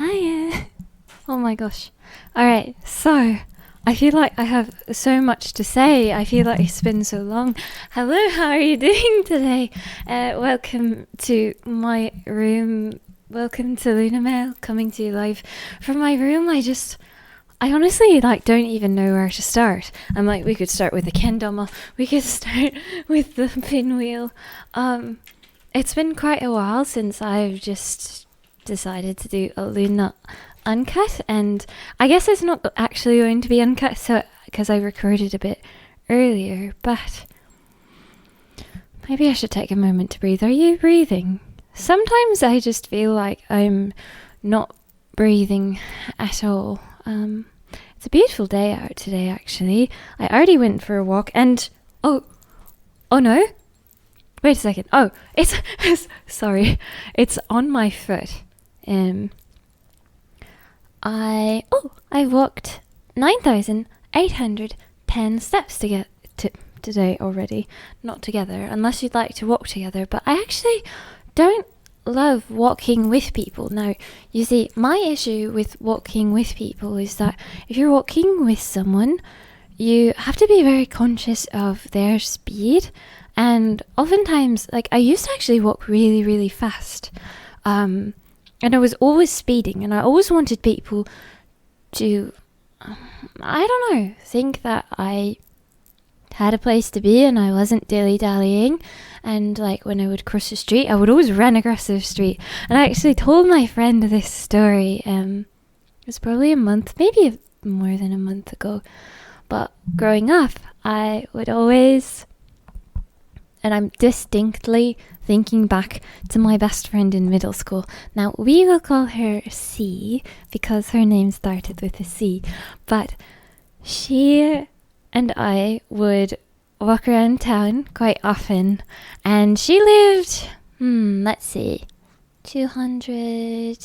Hiya. Oh my gosh. Alright, so I feel like I have so much to say. I feel like it's been so long. Hello, how are you doing today? Welcome to my room. Welcome to Luna Mail, coming to you live from my room. I honestly don't even know where to start. I'm like, we could start with the kendama. We could start with the pinwheel. It's been quite a while since I've just decided to do a Luna uncut, and I guess it's not actually going to be uncut, so because I recorded a bit earlier, but maybe I should take a moment to breathe. Are you breathing? Sometimes I just feel like I'm not breathing at all. It's a beautiful day out today, actually. I already went for a walk, and oh no, wait a second. Oh, it's sorry, it's on my foot. I walked 9,810 steps to get to today already. Not together, unless you'd like to walk together. But I actually don't love walking with people. Now, you see, my issue with walking with people is that if you're walking with someone, you have to be very conscious of their speed. And oftentimes, I used to actually walk really, really fast. And I was always speeding, and I always wanted people to, I don't know, think that I had a place to be and I wasn't dilly-dallying. And when I would cross the street, I would always run across the street. And I actually told my friend this story. It was probably a month, maybe more than a month ago. But growing up, I would always, and I'm distinctly thinking back to my best friend in middle school. Now, we will call her C because her name started with a C. But she and I would walk around town quite often. And she lived, let's see, 200,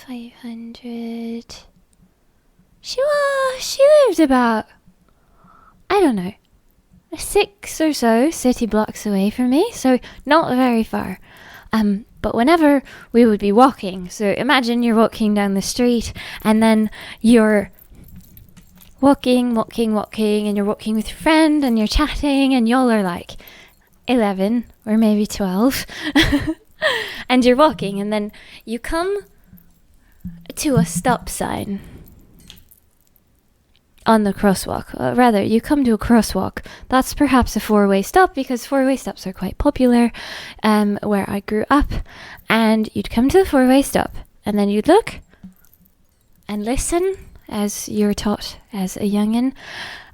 500. She lived about, I don't know, 6 or so city blocks away from me, so not very far. But whenever we would be walking, so imagine you're walking down the street, and then you're walking, and you're walking with your friend, and you're chatting, and y'all are 11 or maybe 12, and you're walking, and then you come to a stop sign on the crosswalk. Rather, you come to a crosswalk. That's perhaps a four-way stop, because four-way stops are quite popular where I grew up. And you'd come to the four-way stop, and then you'd look and listen, as you're taught as a youngin'.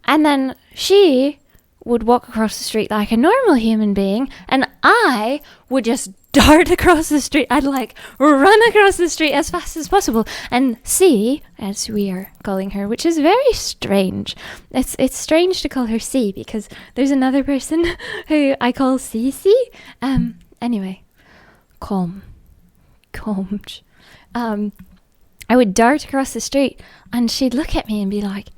And then she would walk across the street like a normal human being, and I would just dart across the street. I'd run across the street as fast as possible. And C, as we are calling her, which is very strange. It's strange to call her C because there's another person who I call Cece. Anyway, calm. I would dart across the street, and she'd look at me and be like,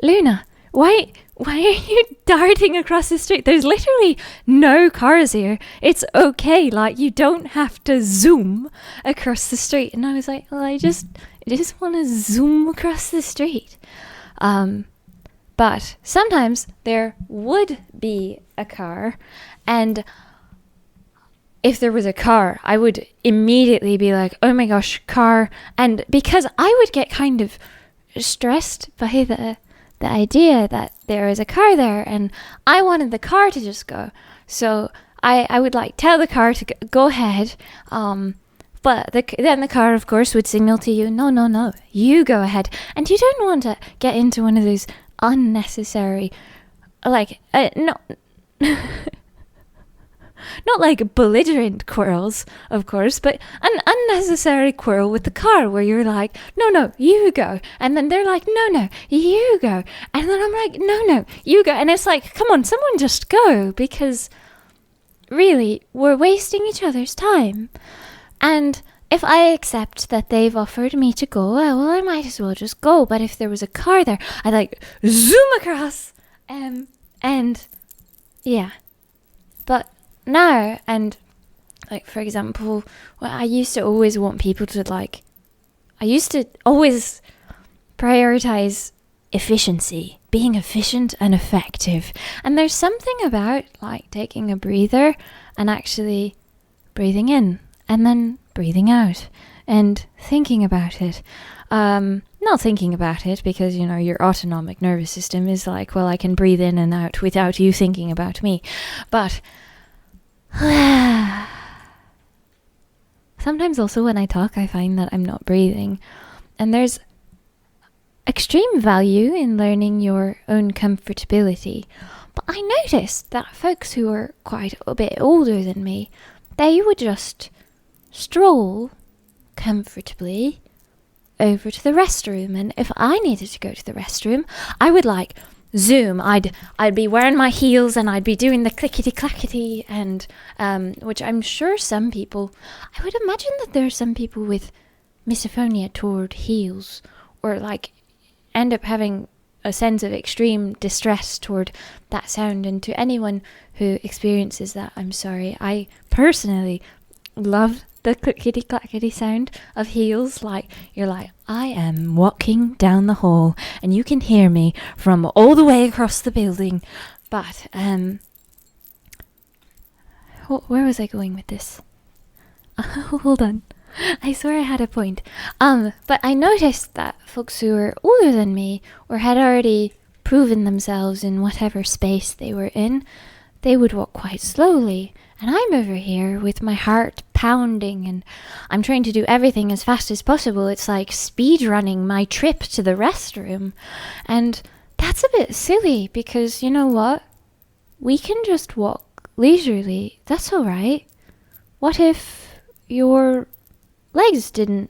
Luna, why are you darting across the street? There's literally no cars here. It's okay. You don't have to zoom across the street. And I was like, well, I just want to zoom across the street. But sometimes there would be a car, and if there was a car, I would immediately be like, oh my gosh, car. And because I would get kind of stressed by the idea that there is a car there, and I wanted the car to just go. So I would tell the car to go ahead. But then the car, of course, would signal to you, no, you go ahead. And you don't want to get into one of those unnecessary, no. Not belligerent quarrels, of course, but an unnecessary quarrel with the car where you're like, no, you go. And then they're like, no, you go. And then I'm like, no, you go. And it's come on, someone just go, because really, we're wasting each other's time. And if I accept that they've offered me to go, well, I might as well just go. But if there was a car there, I'd zoom across. And yeah. But now, and Like, for example, well, I used to always want people to I used to always prioritize efficiency, being efficient and effective. And there's something about like taking a breather and actually breathing in and then breathing out and thinking about it. Not thinking about it because, you know, your autonomic nervous system is like, well, I can breathe in and out without you thinking about me. But sometimes also when I talk, I find that I'm not breathing. And there's extreme value in learning your own comfortability. But I noticed that folks who are quite a bit older than me, they would just stroll comfortably over to the restroom. And if I needed to go to the restroom, I would like zoom. I'd be wearing my heels and I'd be doing the clickety clackety, and which I'm sure some people, I would imagine that there are some people with misophonia toward heels, or like end up having a sense of extreme distress toward that sound. And to anyone who experiences that, I'm sorry. I personally love the clickety clackety sound of heels. Like, you're like, I am walking down the hall and you can hear me from all the way across the building. But where was I going with this? Hold on, I swear I had a point. But I noticed that folks who were older than me or had already proven themselves in whatever space they were in, they would walk quite slowly. And I'm over here with my heart pounding and I'm trying to do everything as fast as possible. It's like speed running my trip to the restroom. And that's a bit silly because, you know what? We can just walk leisurely. That's all right. What if your legs didn't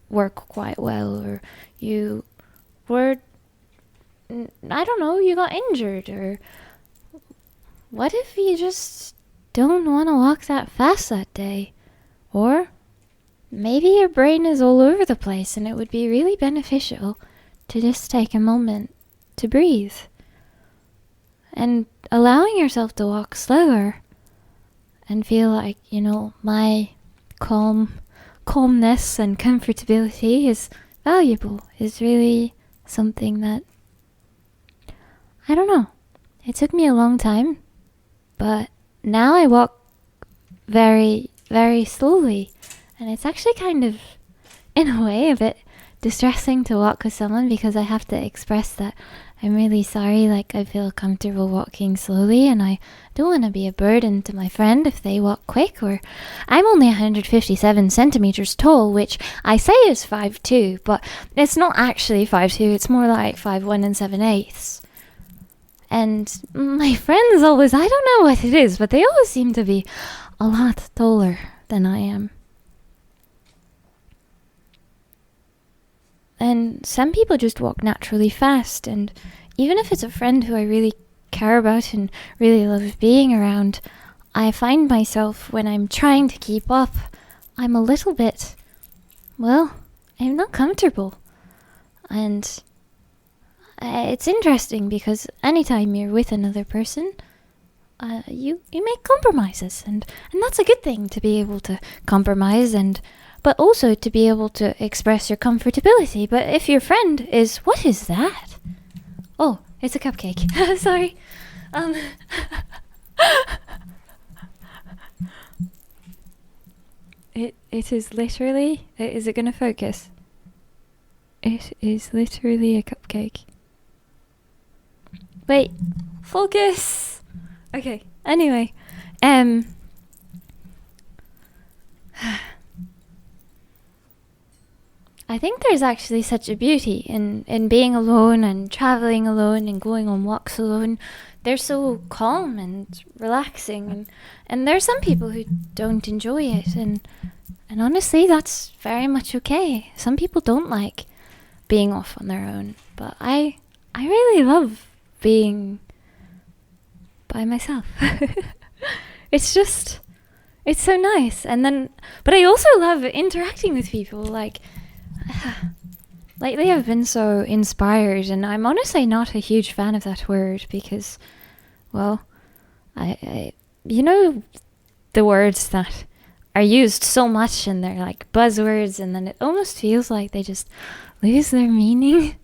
work quite well, or you were, I don't know, you got injured, or what if you just don't want to walk that fast that day? Or maybe your brain is all over the place and it would be really beneficial to just take a moment to breathe and allowing yourself to walk slower and feel like, you know, my calmness and comfortability is valuable, is really something that, I don't know, it took me a long time, but now I walk very, very slowly, and it's actually kind of, in a way, a bit distressing to walk with someone because I have to express that I'm really sorry, like I feel comfortable walking slowly and I don't want to be a burden to my friend if they walk quick. Or I'm only 157 centimeters tall, which I say is 5'2", but it's not actually 5'2", it's more like 5'1" and 7/8. And my friends always, I don't know what it is, but they always seem to be a lot taller than I am. And some people just walk naturally fast, and even if it's a friend who I really care about and really love being around, I find myself, when I'm trying to keep up, I'm a little bit, well, I'm not comfortable. And it's interesting because anytime you're with another person, you make compromises, and that's a good thing, to be able to compromise, but also to be able to express your comfortability. But if your friend is, what is that? Oh, it's a cupcake. Sorry. It is literally, is it gonna focus? It is literally a cupcake. Wait, focus! Okay, anyway, I think there's actually such a beauty in being alone and traveling alone and going on walks alone. They're so calm and relaxing, and there are some people who don't enjoy it, and honestly, that's very much okay. Some people don't like being off on their own, but I really love being by myself. It's so nice. And then, but I also love interacting with people. Like, lately I've been so inspired, and I'm honestly not a huge fan of that word because, well, I you know, the words that are used so much and they're like buzzwords, and then it almost feels like they just lose their meaning.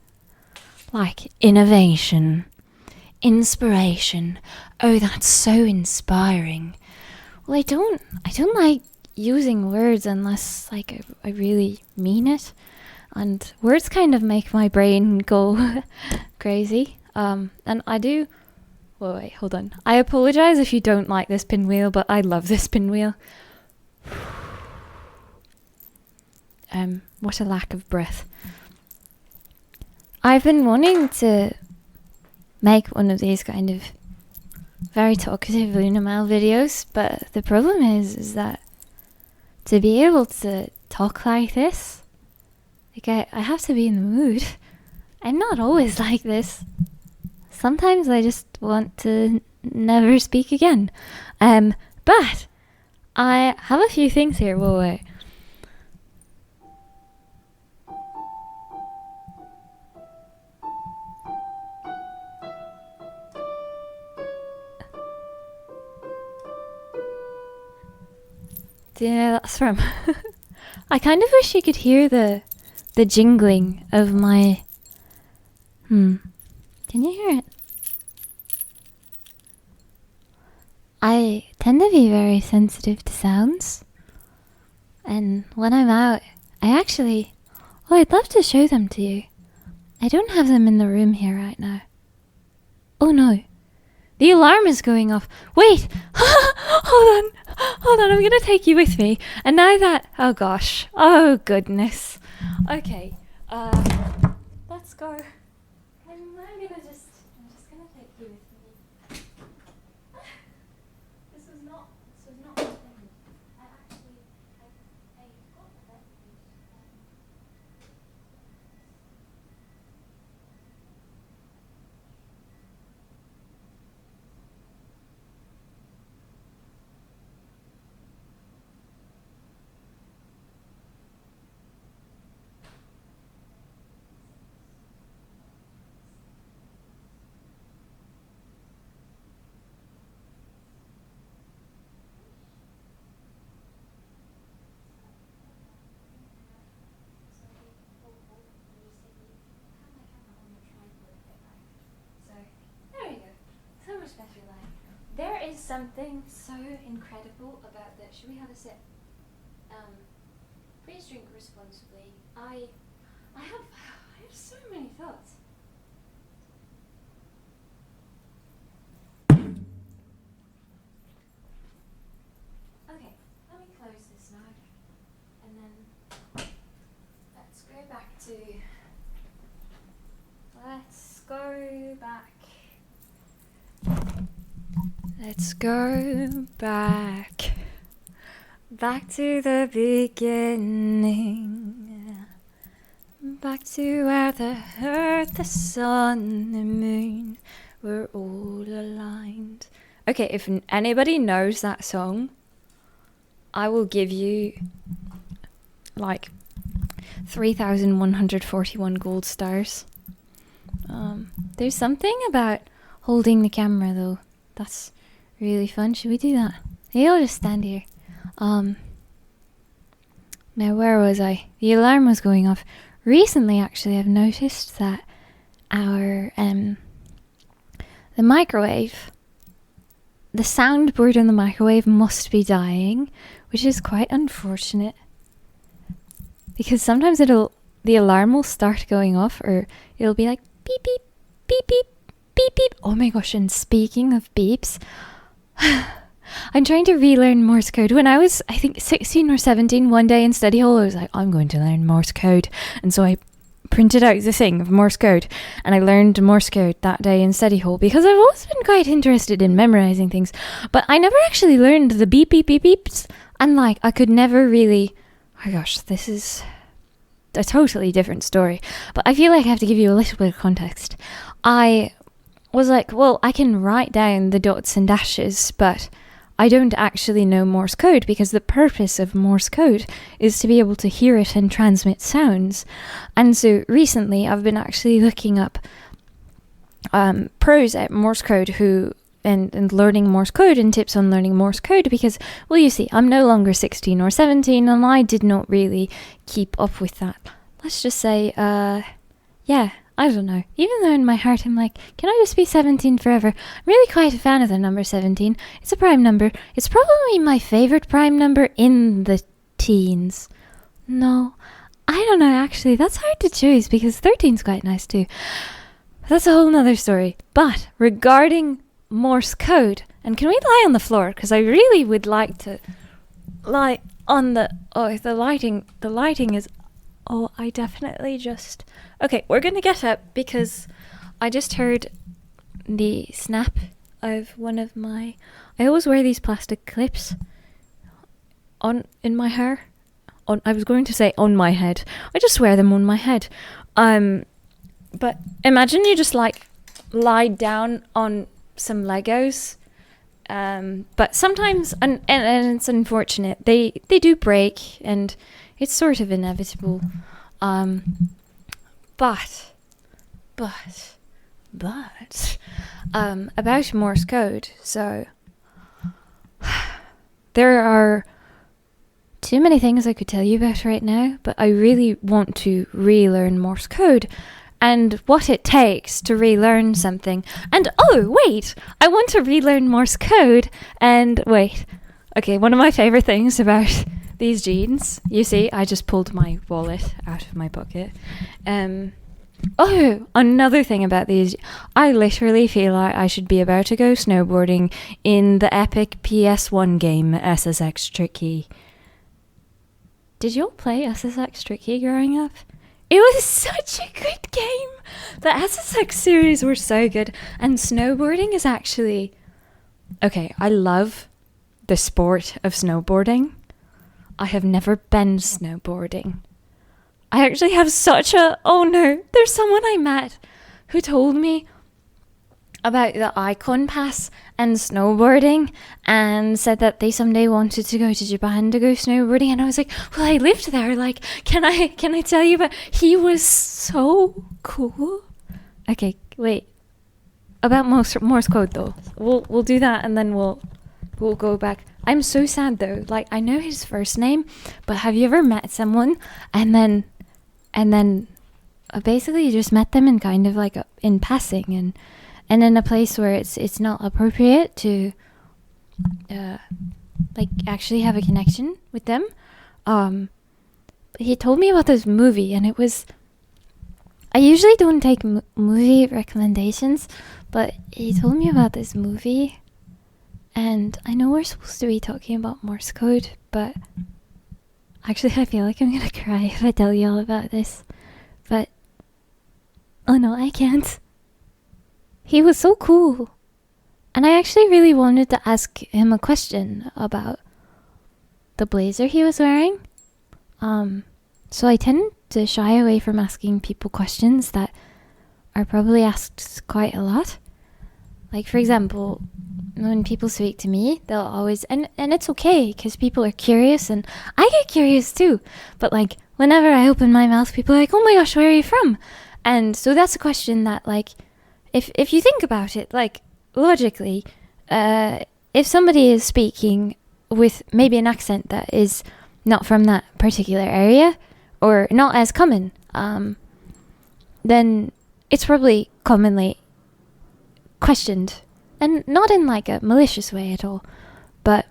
Like innovation, inspiration. Oh, that's so inspiring. Well, I don't like using words unless like I really mean it. And words kind of make my brain go crazy. And I do... Wait, hold on. I apologize if you don't like this pinwheel, but I love this pinwheel. What a lack of breath. I've been wanting to make one of these kind of very talkative Lunamile videos, but the problem is that to be able to talk like this, like I have to be in the mood. I'm not always like this. Sometimes I just want to never speak again. But I have a few things here. Wait. Do you know that's from? I kind of wish you could hear the jingling of my... Can you hear it? I tend to be very sensitive to sounds. And when I'm out, I actually... Oh, I'd love to show them to you. I don't have them in the room here right now. Oh no. The alarm is going off. Wait! Hold on, I'm gonna take you with me. And now that... Oh gosh. Oh goodness. Okay. Let's go. I'm just gonna take you with me. This was not my thing. I got the bed. There is something so incredible about that. Should we have a sip? Please drink responsibly. I have so many thoughts. Okay, let me close this now, and then let's go back. Let's go back to the beginning, back to where the earth, the sun, the moon were all aligned. Okay, if anybody knows that song, I will give you like 3,141 gold stars. There's something about holding the camera though. That's really fun. Should we do that? Maybe I'll just stand here. Now where was I? The alarm was going off. Recently, actually, I've noticed that our the microwave, the soundboard on the microwave must be dying, which is quite unfortunate. Because sometimes the alarm will start going off, or it'll be like beep beep beep beep beep beep. Oh my gosh! And speaking of beeps. I'm trying to relearn Morse code. When I was, I think, 16 or 17, one day in study hall, I was like, I'm going to learn Morse code. And so I printed out the thing of Morse code, and I learned Morse code that day in study hall because I've always been quite interested in memorizing things. But I never actually learned the beep, beep, beep, beeps. And like, I could never really... Oh my gosh, this is a totally different story. But I feel like I have to give you a little bit of context. I was like, well, I can write down the dots and dashes, but I don't actually know Morse code because the purpose of Morse code is to be able to hear it and transmit sounds. And so recently I've been actually looking up pros at Morse code who and learning Morse code and tips on learning Morse code because, well, you see, I'm no longer 16 or 17 and I did not really keep up with that. Let's just say, yeah, I don't know. Even though in my heart I'm like, can I just be 17 forever? I'm really quite a fan of the number 17. It's a prime number. It's probably my favorite prime number in the teens. No, I don't know, actually. That's hard to choose because 13's quite nice too. That's a whole nother story. But regarding Morse code, and can we lie on the floor? Because I really would like to lie on the... Oh, the lighting is... Oh, I definitely just... Okay, we're going to get up because I just heard the snap of one of my... I always wear these plastic clips in my hair. I was going to say on my head. I just wear them on my head. But imagine you just like lie down on some Legos. But sometimes, and it's unfortunate, they do break and it's sort of inevitable. But about Morse code. So there are too many things I could tell you about right now, but I really want to relearn Morse code and what it takes to relearn something. And oh, wait, I want to relearn Morse code and wait. Okay, one of my favorite things about these jeans, you see, I just pulled my wallet out of my pocket. Oh, another thing about these, I literally feel like I should be about to go snowboarding in the epic PS1 game SSX Tricky. Did you all play SSX Tricky growing up? It was such a good game. The SSX series were so good. And snowboarding is actually... Okay, I love the sport of snowboarding. I have never been snowboarding. I actually have such a... Oh no, there's someone I met who told me about the Icon Pass and snowboarding and said that they someday wanted to go to Japan to go snowboarding, and I was like, well, I lived there, like, can I tell you about... He was so cool. Okay, wait, about Morse code though, we'll do that and then we'll go back. I'm so sad though, like, I know his first name, but have you ever met someone and then basically you just met them in kind of like in passing and in a place where it's not appropriate to like actually have a connection with them. He told me about this movie, and it was... I usually don't take movie recommendations, but he told me about this movie, and I know we're supposed to be talking about Morse code, but actually I feel like I'm gonna cry if I tell you all about this. But oh no, I can't. He was so cool. And I actually really wanted to ask him a question about the blazer he was wearing. So I tend to shy away from asking people questions that are probably asked quite a lot. Like, for example, when people speak to me, they'll always... And it's okay, because people are curious, and I get curious too. But, like, whenever I open my mouth, people are like, oh my gosh, where are you from? And so that's a question that, like... If you think about it, like, logically, if somebody is speaking with maybe an accent that is not from that particular area, or not as common, then it's probably commonly questioned. And not in, like, a malicious way at all. But,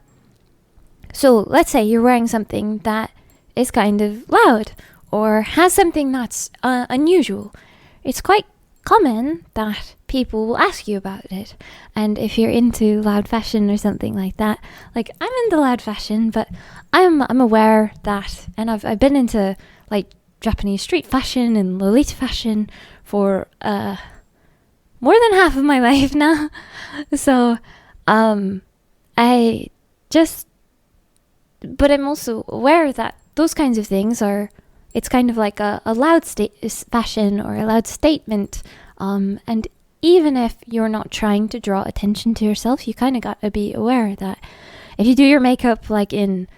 so, let's say you're wearing something that is kind of loud, or has something that's unusual. It's quite common that people will ask you about it. And if you're into loud fashion or something like that, like, I'm into loud fashion, but I'm aware that, and I've been into, like, Japanese street fashion and Lolita fashion for more than half of my life now. So I just... But I'm also aware that those kinds of things are... It's kind of like a loud fashion or a loud statement. And even if you're not trying to draw attention to yourself, you kind of got to be aware that if you do your makeup like in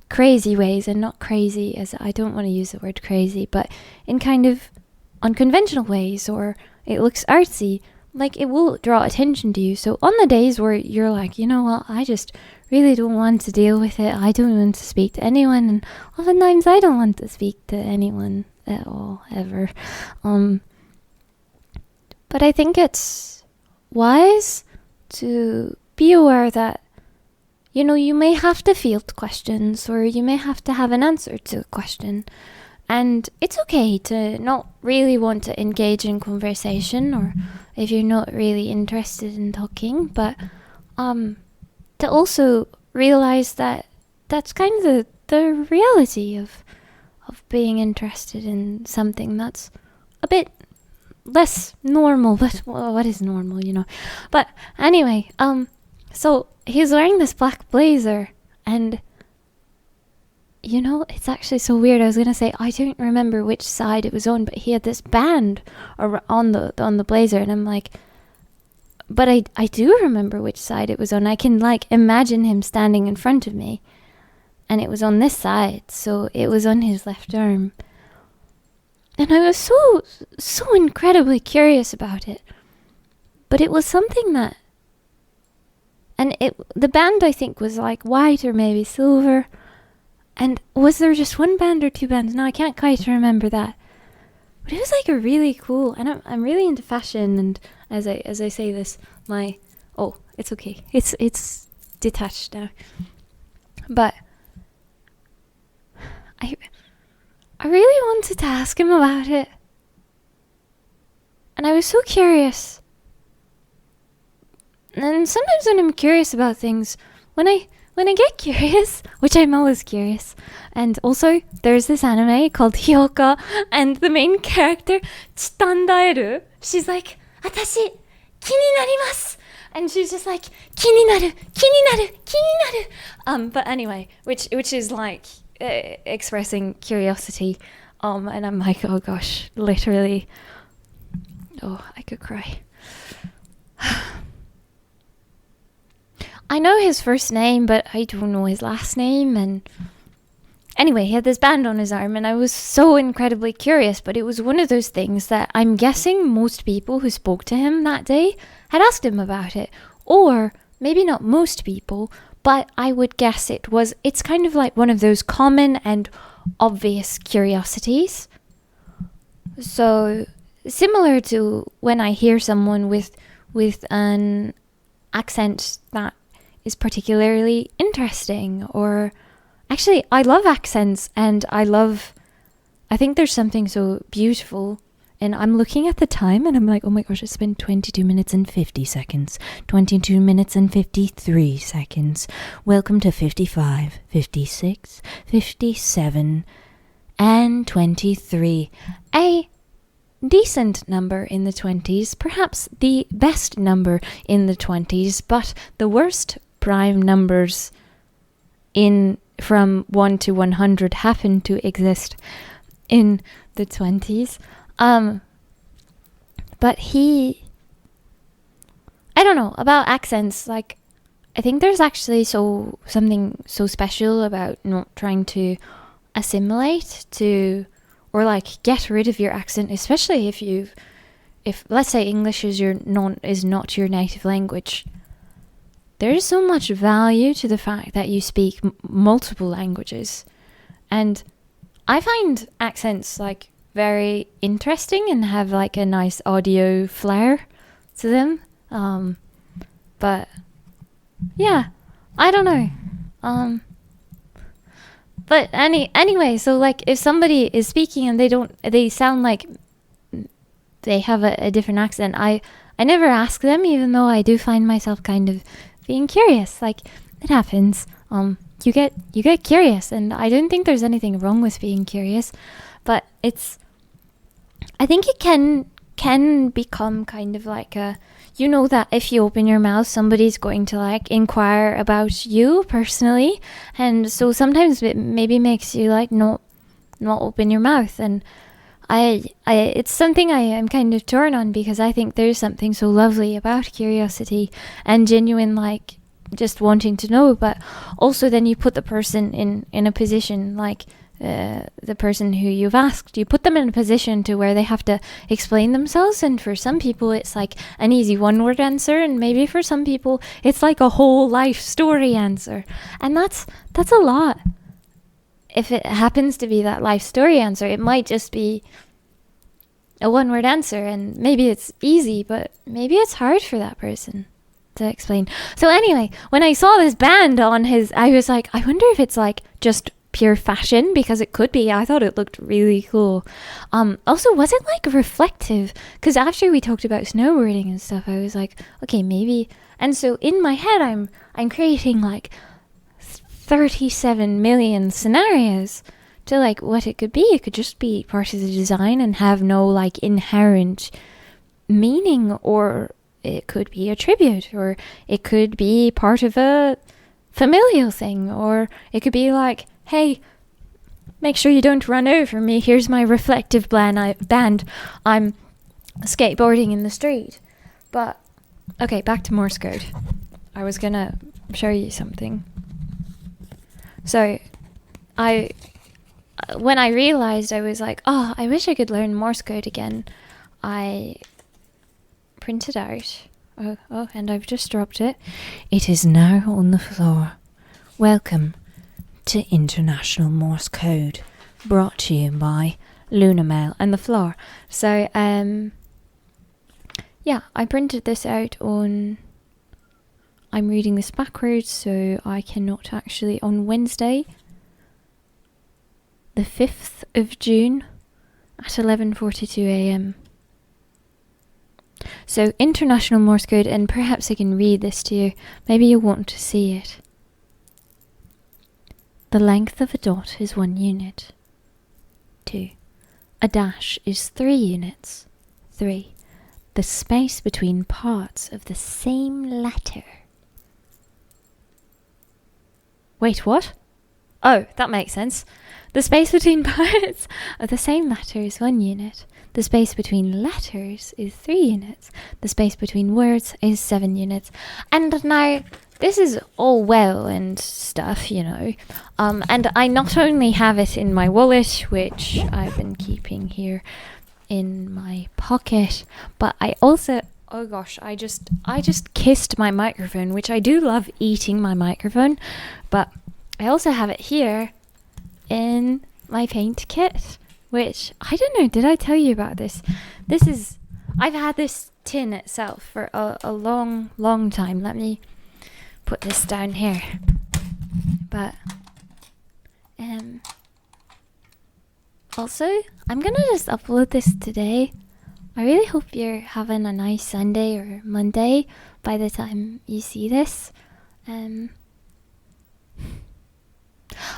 crazy ways, and not crazy as... I don't want to use the word crazy, but in kind of unconventional ways, or it looks artsy, like it will draw attention to you. So on the days where you're like, you know what, I just really don't want to deal with it, I don't want to speak to anyone, and oftentimes I don't want to speak to anyone at all, ever. But I think it's wise to be aware that, you know, you may have to field questions, or you may have to have an answer to a question. And it's okay to not really want to engage in conversation, or if you're not really interested in talking, but to also realize that that's kind of the reality of being interested in something that's a bit less normal. But well, what is normal, you know? But anyway, so he's wearing this black blazer, and you know, it's actually so weird. I was gonna say I don't remember which side it was on, but he had this band on the blazer, and I'm like, but I do remember which side it was on. I can like imagine him standing in front of me, and it was on this side, so it was on his left arm. And I was so incredibly curious about it. But it was something that, and the band I think was like white or maybe silver. And was there just one band or two bands? No, I can't quite remember that. But it was like a really cool, and I'm really into fashion, and as I say this, it's okay. It's detached now. But I really wanted to ask him about it. And I was so curious. And sometimes when I'm curious about things, when I get curious, which I'm always curious, and also there's this anime called Hyoka, and the main character, Chitandaeru, she's like, "Atashi, ki ni narimasu," and she's just like, "Ki ni naru, ki ni naru, ki ni naru." But anyway, which is like expressing curiosity, and I'm like, oh gosh, literally, oh, I could cry. I know his first name, but I don't know his last name. And anyway, he had this band on his arm, and I was so incredibly curious. But it was one of those things that I'm guessing most people who spoke to him that day had asked him about it. Or maybe not most people, but I would guess it's kind of like one of those common and obvious curiosities. So similar to when I hear someone with an accent that is particularly interesting, or actually I love accents, and I think there's something so beautiful. And I'm looking at the time and I'm like, oh my gosh, it's been 22 minutes and 50 seconds 22 minutes and 53 seconds. Welcome to 55, 56, 57 and 23. A decent number in the 20s, perhaps the best number in the 20s, but the worst prime numbers from 1 to 100 happen to exist in the 20s. But I don't know about accents. Like, I think there's actually something so special about not trying to assimilate to, or like get rid of your accent, especially if let's say English is not your native language. There's so much value to the fact that you speak multiple languages, and I find accents like very interesting and have like a nice audio flair to them. But yeah, I don't know. But anyway, so like if somebody is speaking and they sound like they have a different accent, I never ask them, even though I do find myself kind of being curious. Like, it happens. You get curious, and I don't think there's anything wrong with being curious, but I think it can become kind of like you know that if you open your mouth, somebody's going to like inquire about you personally, and so sometimes it maybe makes you like not open your mouth. And it's something I am kind of torn on, because I think there's something so lovely about curiosity and genuine, like, just wanting to know. But also then you put the person in a position like the person who you've asked. You put them in a position to where they have to explain themselves, and for some people it's like an easy one-word answer, and maybe for some people it's like a whole life story answer, and that's a lot. If it happens to be that life story answer, it might just be a one-word answer, and maybe it's easy, but maybe it's hard for that person to explain. So anyway, when I saw this band on his, I was like, I wonder if it's like just pure fashion, because it could be. I thought it looked really cool. Also, was it like reflective? Because after we talked about snowboarding and stuff, I was like, okay, maybe. And so in my head, I'm creating like 37 million scenarios to like what it could be. It could just be part of the design and have no like inherent meaning, or it could be a tribute, or it could be part of a familial thing, or it could be like, hey, make sure you don't run over me. Here's my reflective band. I'm skateboarding in the street. But, okay, back to Morse code. I was gonna show you something. So, when I realized, I was like, oh, I wish I could learn Morse code again. I printed out. Oh, and I've just dropped it. It is now on the floor. Welcome to International Morse Code, brought to you by Lunamail and the floor. So, yeah, I printed this out on, I'm reading this backwards, so I cannot actually, on Wednesday, the 5th of June at 11:42 a.m. So, International Morse Code, and perhaps I can read this to you. Maybe you want to see it. The length of a dot is 1 unit. 2. A dash is 3 units. 3. The space between parts of the same letter. Wait, what? Oh, that makes sense. The space between parts of the same letter is 1 unit. The space between letters is 3 units. The space between words is 7 units. And now, this is all well and stuff, you know. And I not only have it in my wallet, which I've been keeping here in my pocket, but I also, oh gosh, I just kissed my microphone, which I do love eating my microphone, but I also have it here in my paint kit, which, I don't know, did I tell you about this? I've had this tin itself for a long, long time. Let me put this down here. But, also, I'm gonna just upload this today. I really hope you're having a nice Sunday or Monday by the time you see this.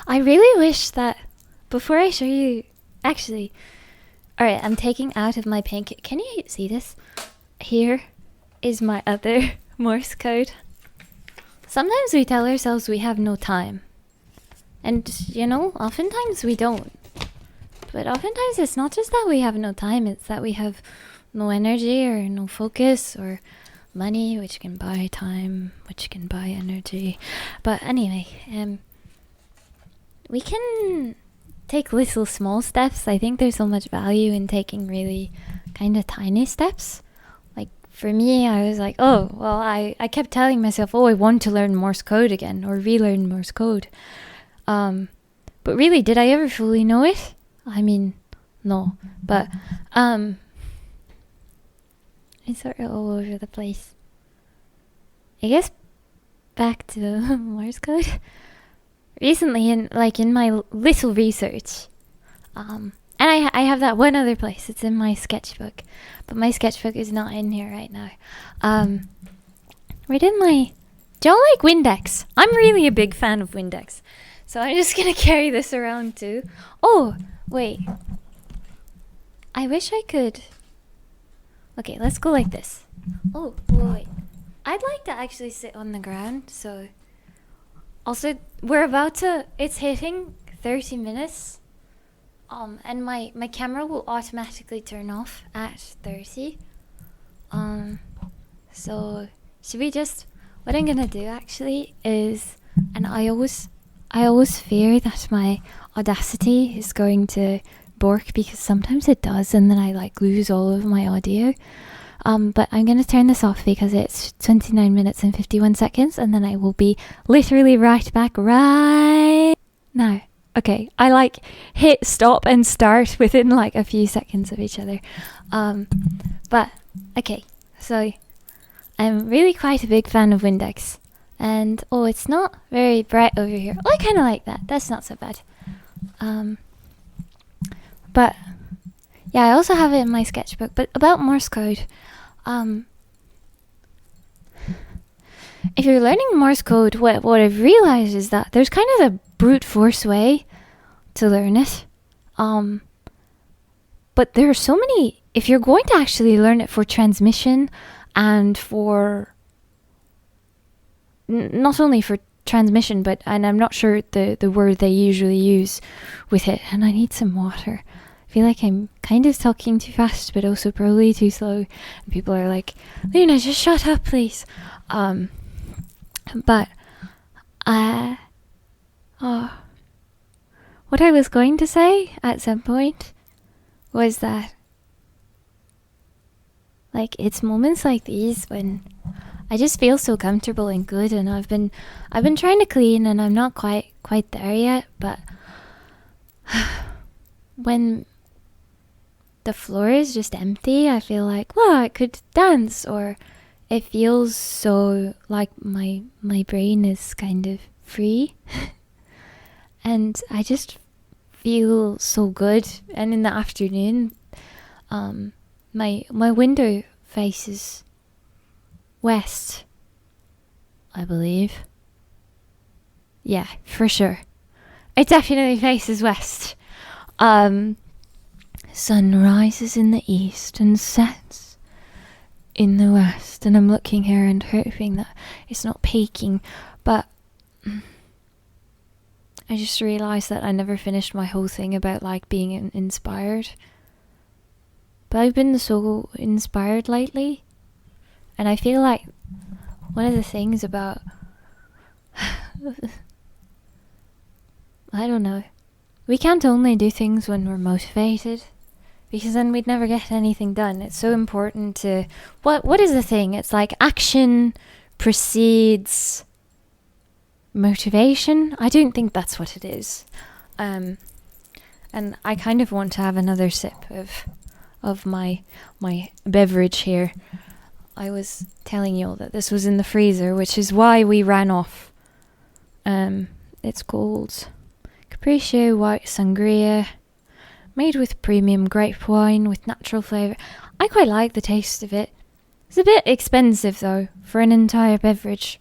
I really wish that before I show you, actually, alright, I'm taking out of my paint kit. Can you see this? Here is my other Morse code. Sometimes we tell ourselves we have no time. And, you know, oftentimes we don't. But oftentimes it's not just that we have no time, it's that we have no energy or no focus or money, which can buy time, which can buy energy. But anyway, we can take little small steps. I think there's so much value in taking really kind of tiny steps. Like for me, I was like, oh, well, I kept telling myself, oh, I want to learn Morse code again or relearn Morse code. But really, did I ever fully know it? I mean, no. But it's sort of all over the place. I guess back to Morse code. Recently, in my little research, and I have that one other place. It's in my sketchbook, but my sketchbook is not in here right now. Right in my. Do y'all like Windex? I'm really a big fan of Windex, so I'm just gonna carry this around too. Oh, wait. I wish I could. Okay, let's go like this. Oh, wait. I'd like to actually sit on the ground, so. Also, it's hitting 30 minutes. And my camera will automatically turn off at 30. So, should we just, what I'm gonna do actually is, and I I always fear that my Audacity is going to bork, because sometimes it does, and then I like lose all of my audio. But I'm going to turn this off because it's 29 minutes and 51 seconds, and then I will be literally right back right now. Okay, I like hit stop and start within like a few seconds of each other. But okay, so I'm really quite a big fan of Windex. And oh, it's not very bright over here. Oh, I kind of like that. That's not so bad. But yeah, I also have it in my sketchbook. But about Morse code, if you're learning Morse code, what I've realized is that there's kind of a brute force way to learn it. But there are so many. If you're going to actually learn it for transmission and for not only for transmission, but, and I'm not sure the word they usually use with it, and I need some water. I feel like I'm kind of talking too fast, but also probably too slow. And people are like, Luna, just shut up, please. But, what I was going to say at some point was that, like, it's moments like these when I just feel so comfortable and good, and I've been trying to clean, and I'm not quite there yet, but when the floor is just empty, I feel like, well, I could dance, or it feels so like my brain is kind of free. And I just feel so good. And in the afternoon, my window faces west, I believe. Yeah, for sure. It definitely faces west. Sun rises in the east and sets in the west, and I'm looking here and hoping that it's not peaking, but I just realised that I never finished my whole thing about like being inspired. But I've been so inspired lately, and I feel like one of the things about I don't know, we can't only do things when we're motivated, because then we'd never get anything done. It's so important to what is the thing? It's like action precedes motivation. I don't think that's what it is. And I kind of want to have another sip of my beverage here. I was telling you all that this was in the freezer, which is why we ran off. It's called Capriccio White Sangria, made with premium grape wine with natural flavour. I quite like the taste of it. It's a bit expensive though for an entire beverage.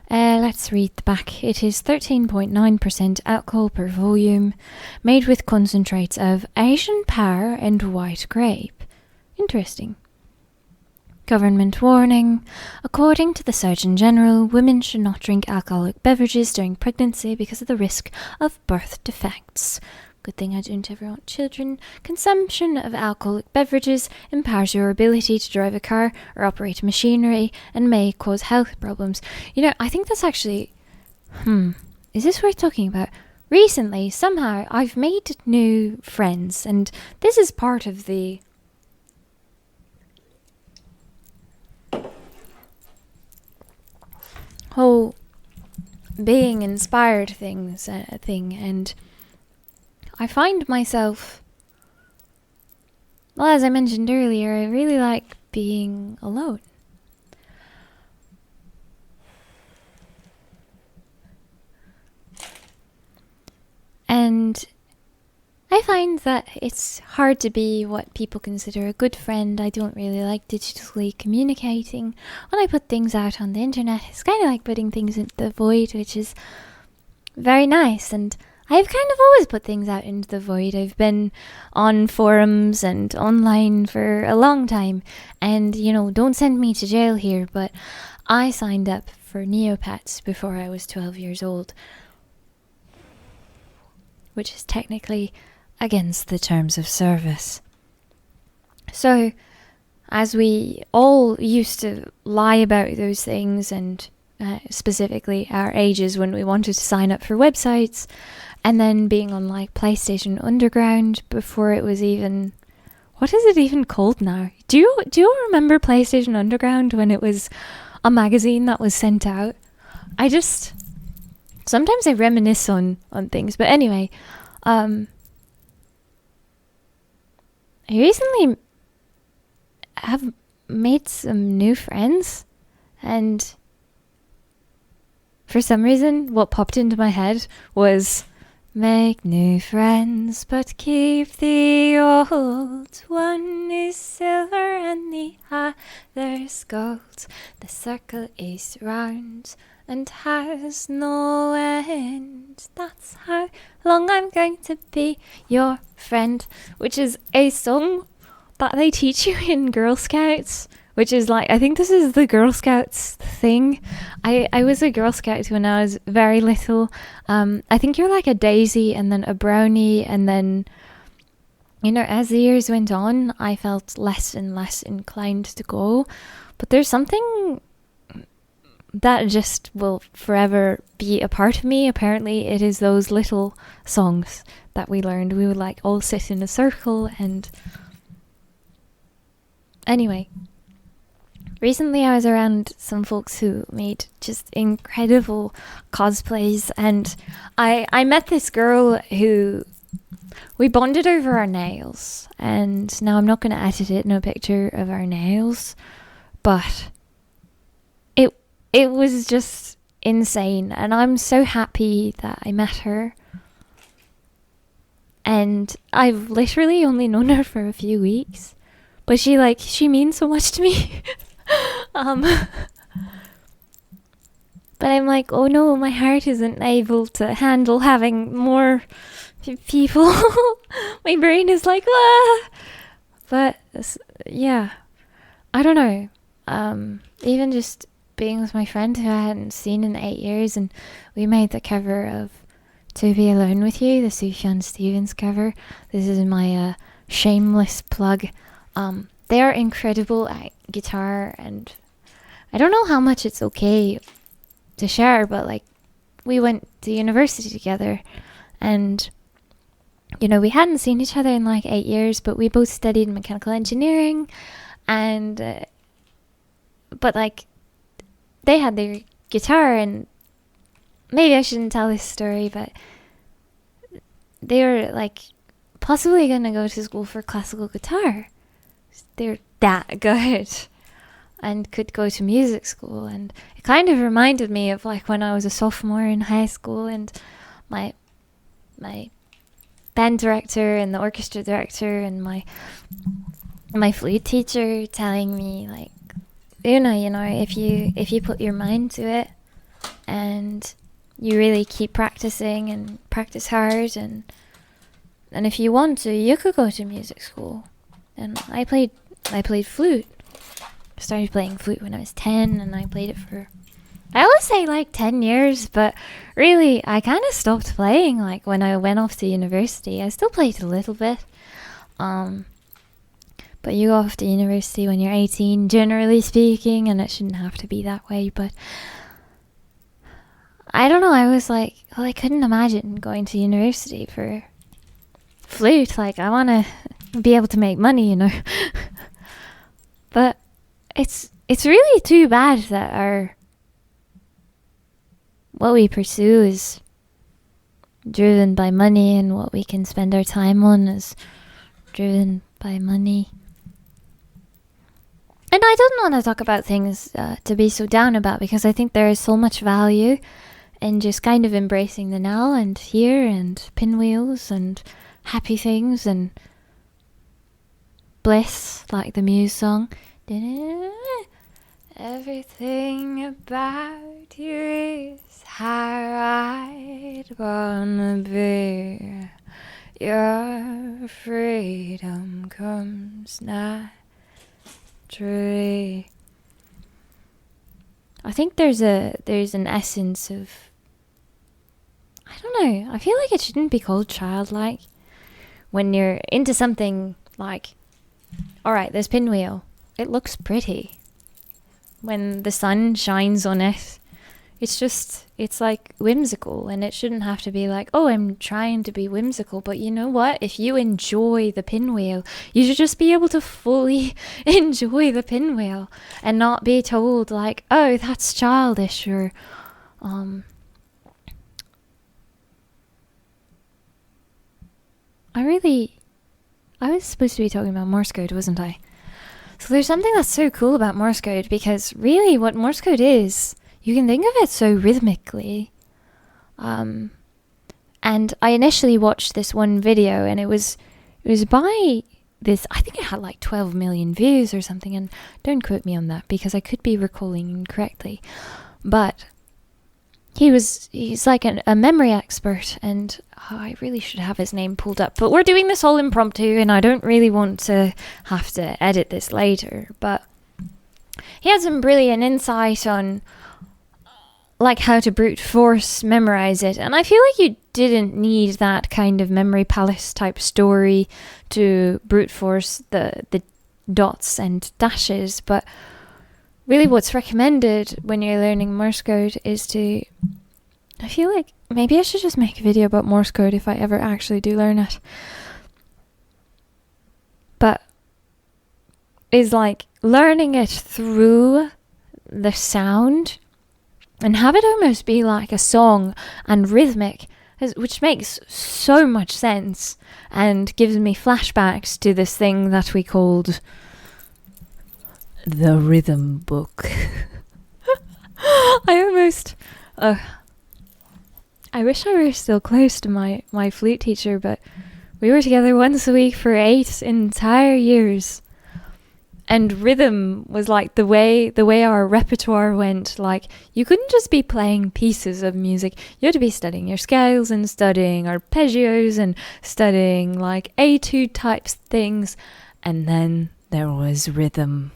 Let's read the back. It is 13.9% alcohol per volume, made with concentrates of Asian pear and white grape. Interesting. Government warning. According to the Surgeon General, women should not drink alcoholic beverages during pregnancy because of the risk of birth defects. Good thing I don't ever want children. Consumption of alcoholic beverages impairs your ability to drive a car or operate machinery and may cause health problems. You know, I think that's actually... is this worth talking about? Recently, somehow, I've made new friends, and this is part of the... whole being inspired thing, and I find myself, well, as I mentioned earlier, I really like being alone. And I find that it's hard to be what people consider a good friend. I don't really like digitally communicating. When I put things out on the internet, it's kind of like putting things into the void, which is very nice. And I've kind of always put things out into the void. I've been on forums and online for a long time. And, you know, don't send me to jail here, but I signed up for Neopets before I was 12 years old, which is technically against the terms of service. So, as we all used to lie about those things and specifically our ages when we wanted to sign up for websites, and then being on like PlayStation Underground before it was even, what is it even called now? Do you remember PlayStation Underground when it was a magazine that was sent out? Sometimes I reminisce on things, but anyway, I recently have made some new friends, and for some reason what popped into my head was, make new friends but keep the old. One is silver and the other's gold. The circle is round and has no end. That's how long I'm going to be your friend, which is a song that they teach you in Girl Scouts, which is like, I think this is the Girl Scouts thing. I was a Girl Scout when I was very little. I think you're like a daisy and then a brownie, and then, you know, as the years went on, I felt less and less inclined to go. But there's something that just will forever be a part of me. Apparently it is those little songs that we learned. We would like all sit in a circle, and anyway, recently I was around some folks who made just incredible cosplays, and I met this girl who we bonded over our nails, and now I'm not going to edit it, no picture of our nails, but it was just insane, and I'm so happy that I met her. And I've literally only known her for a few weeks, but she means so much to me. But I'm like, oh no, my heart isn't able to handle having more people. My brain is like, ah. But yeah, I don't know. Even just being with my friend who I hadn't seen in 8 years, and we made the cover of To Be Alone With You, the Sufjan Stevens cover. This is my shameless plug. They are incredible at guitar, and I don't know how much it's okay to share, but like, we went to university together, and you know, we hadn't seen each other in like 8 years, but we both studied mechanical engineering, and but like, they had their guitar, and maybe I shouldn't tell this story, but they were like possibly gonna go to school for classical guitar. They're that good and could go to music school, and it kind of reminded me of like when I was a sophomore in high school, and my band director and the orchestra director and my flute teacher telling me like, you know, if you put your mind to it and you really keep practicing and practice hard, and if you want to, you could go to music school. And I played flute. I started playing flute when I was 10, and I played it for, I always say like 10 years, but really I kind of stopped playing like when I went off to university. I still played a little bit. But you go off to university when you're 18, generally speaking, and it shouldn't have to be that way, but I don't know, I was like, well, I couldn't imagine going to university for flute. Like, I want to be able to make money, you know. But it's really too bad that what we pursue is driven by money, and what we can spend our time on is driven by money. And I don't want to talk about things to be so down about, because I think there is so much value in just kind of embracing the now and here, and pinwheels and happy things and bliss, like the Muse song. Everything about you is how I'd wanna be. Your freedom comes naturally. I think there's an essence of, I don't know, I feel like it shouldn't be called childlike when you're into something like, alright, this pinwheel, it looks pretty when the sun shines on it it's like whimsical, and it shouldn't have to be like, oh, I'm trying to be whimsical. But you know what? If you enjoy the pinwheel, you should just be able to fully enjoy the pinwheel and not be told like, oh, that's childish, or I was supposed to be talking about Morse code, wasn't I? So there's something that's so cool about Morse code, because really what Morse code is, you can think of it so rhythmically. And I initially watched this one video, and it was by this, I think it had like 12 million views or something, and don't quote me on that because I could be recalling incorrectly. But he's like a memory expert, and I really should have his name pulled up, but we're doing this all impromptu, and I don't really want to have to edit this later. But he had some brilliant insight on like how to brute force memorize it, and I feel like you didn't need that kind of memory palace type story to brute force the dots and dashes. But really what's recommended when you're learning Morse code is to, I feel like maybe I should just make a video about Morse code if I ever actually do learn it, but is like learning it through the sound and have it almost be like a song and rhythmic, which makes so much sense and gives me flashbacks to this thing that we called the rhythm book. I wish I were still close to my flute teacher, but we were together once a week for 8 entire years. And rhythm was like the way our repertoire went. Like, you couldn't just be playing pieces of music. You had to be studying your scales and studying arpeggios and studying like etude types things. And then there was rhythm.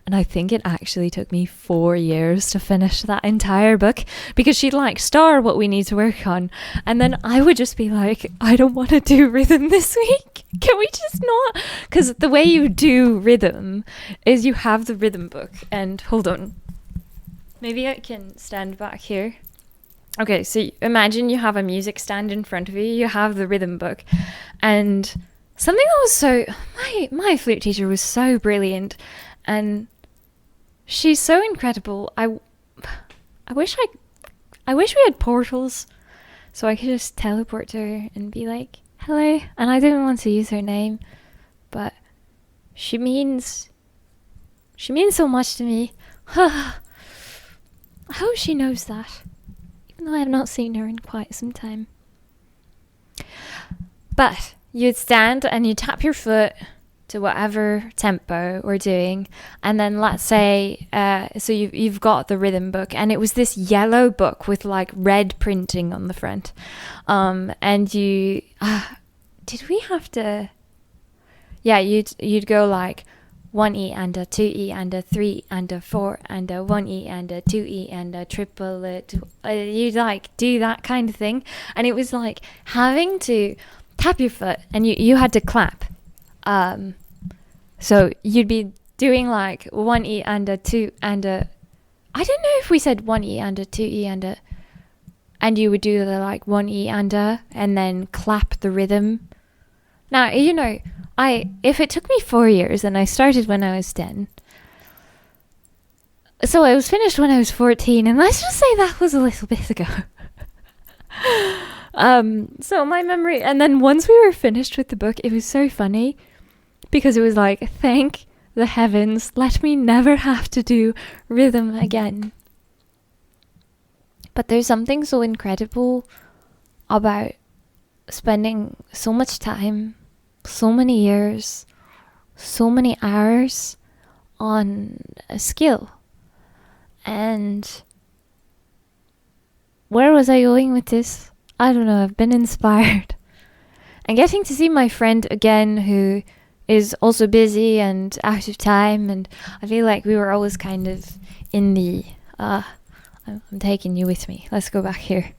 And I think it actually took me 4 years to finish that entire book, because she'd like star what we need to work on, and then I would just be like, I don't want to do rhythm this week. Can we just not? Because the way you do rhythm is you have the rhythm book, and hold on, maybe I can stand back here. Okay, so imagine you have a music stand in front of you, you have the rhythm book, and something that was so, my flute teacher was so brilliant, and she's so incredible. I wish we had portals so I could just teleport to her and be like, hello. And I didn't want to use her name, but she means so much to me. I hope she knows that, even though I have not seen her in quite some time. But you'd stand and you tap your foot to whatever tempo we're doing, and then let's say so you've got the rhythm book, and it was this yellow book with like red printing on the front, and you did we have to, yeah, you'd go like 1E and a 2E and a 3 and a 4 and a 1E and a 2E and a triplet. You'd like do that kind of thing, and it was like having to tap your foot, and you had to clap. So you'd be doing like 1E and a 2 and a, I don't know if we said 1E and a 2E and a, and you would do the like 1E and a, and then clap the rhythm. Now, you know, if it took me 4 years and I started when I was 10, so I was finished when I was 14, and let's just say that was a little bit ago. So my memory, and then once we were finished with the book, it was so funny, because it was like, thank the heavens, let me never have to do rhythm again. But there's something so incredible about spending so much time, so many years, so many hours on a skill. And where was I going with this? I don't know, I've been inspired. And getting to see my friend again, who is also busy and out of time, and I feel like we were always kind of in the I'm taking you with me, let's go back here.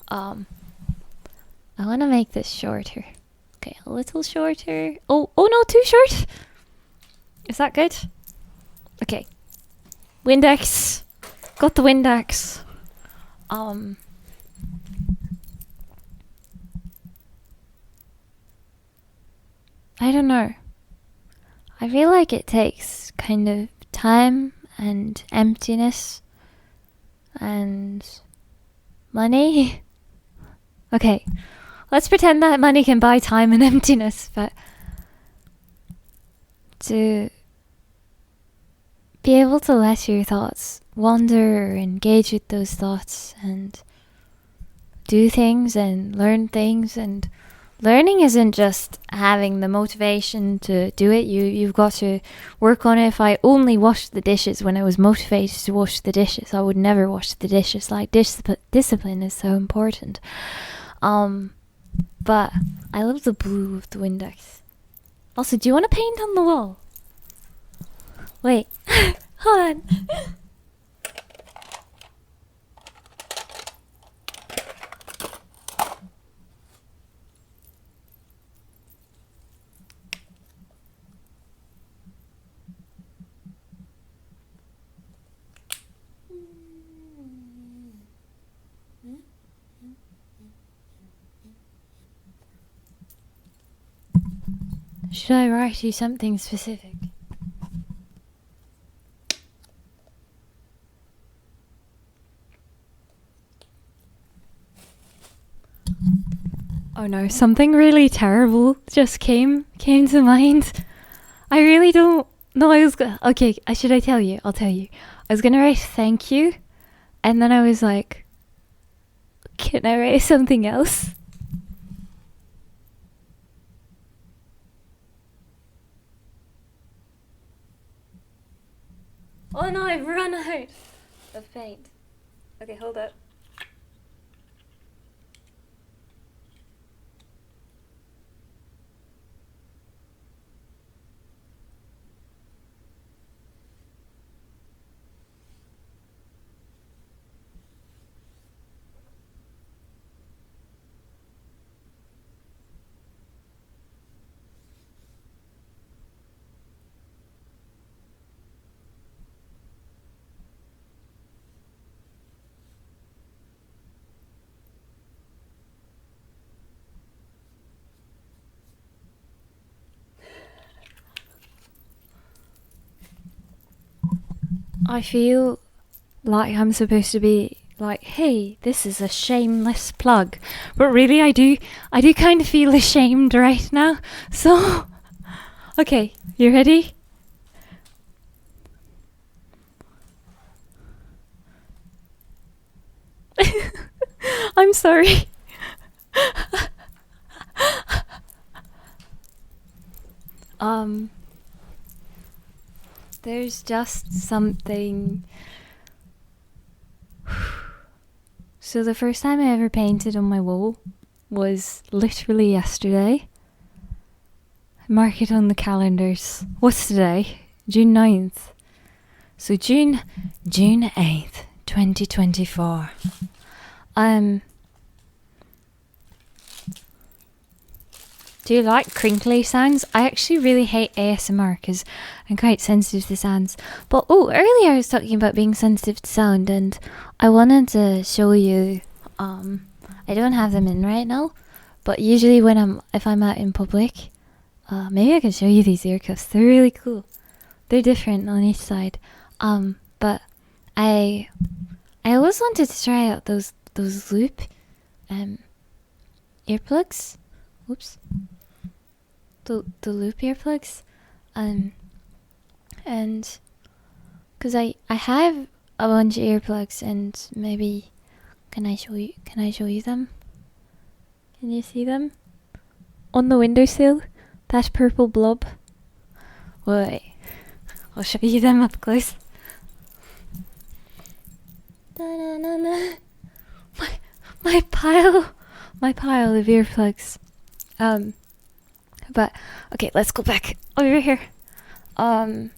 I want to make this shorter. Okay, a little shorter. Oh no, too short. Is that good? Okay. Windex. got the Windex. I don't know. I feel like it takes kind of time and emptiness and money. Okay, let's pretend that money can buy time and emptiness, but to be able to let your thoughts wander or engage with those thoughts and do things and learn things, and learning isn't just having the motivation to do it. You've got to work on it. If I only washed the dishes when I was motivated to wash the dishes, I would never wash the dishes. Like, discipline is so important. But I love the blue of the Windex. Also, do you want to paint on the wall? Wait, hold on. Should I write you something specific? Oh no, something really terrible just came to mind. I really don't know. Okay, should I tell you? I'll tell you. I was gonna write thank you, and then I was like, can I write something else? Oh no, I've run out of paint. Okay, hold up. I feel like I'm supposed to be like, hey, this is a shameless plug. But really, I do kind of feel ashamed right now. So, okay, you ready? I'm sorry. There's just something. So the first time I ever painted on my wall was literally yesterday. Mark it on the calendars. What's today? June 9th. So June 8th, 2024. Do you like crinkly sounds? I actually really hate ASMR because I'm quite sensitive to sounds. But earlier I was talking about being sensitive to sound, and I wanted to show you. I don't have them in right now, but usually if I'm out in public, maybe I can show you these ear cuffs. They're really cool. They're different on each side. But I always wanted to try out those loop earplugs. Whoops. The loop earplugs, and because I have a bunch of earplugs, and maybe can I show you them? Can you see them on the windowsill? That purple blob. Wait, I'll show you them up close. My pile of earplugs. But okay, let's go back over here. So